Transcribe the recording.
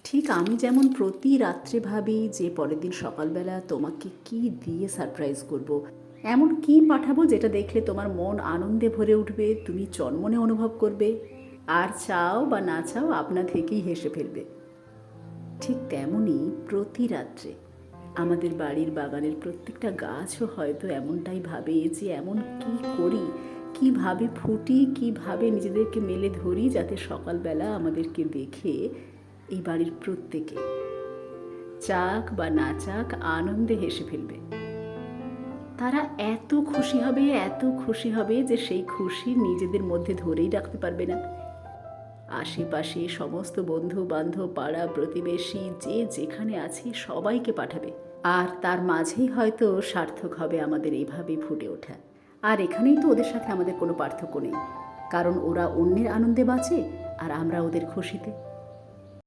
ঠিক আমি যেমন প্রতি রাত্রে ভাবি যে পরের দিন সকালবেলা তোমাকে কি দিয়ে সারপ্রাইজ করব। এমন কি পাঠাবো যেটা দেখলে তোমার মন আনন্দে ভরে উঠবে, তুমি চনমনে অনুভব করবে, আর চাও বা না চাও আপনা থেকেই হেসে ফেলবে। ঠিক তেমনই প্রতি রাত্রে আমাদের বাড়ির বাগানের প্রত্যেকটা গাছও হয়তো এমনটাই ভাবে যে এমন কি করি, কিভাবে ফুটি, কিভাবে নিজেদেরকে মেলে ধরি যাতে সকালবেলা আমাদেরকে দেখে এই বাড়ির প্রত্যেকে চাক বা না চাক আনন্দে হেসে ফেলবে। তারা এত খুশি হবে, এত খুশি হবে যে সেই খুশি নিজেদের মধ্যে ধরেই রাখতে পারবে না। আশেপাশে সমস্ত বন্ধু বান্ধব, পাড়া প্রতিবেশী যে যেখানে আছে সবাইকে পাঠাবে। আর তার মাঝেই হয়তো সার্থক হবে আমাদের এইভাবে ফুটে ওঠা। আর এখানেই তো ওদের সাথে আমাদের কোনো পার্থক্য নেই, কারণ ওরা অন্যের আনন্দে বাঁচে আর আমরা ওদের খুশিতে।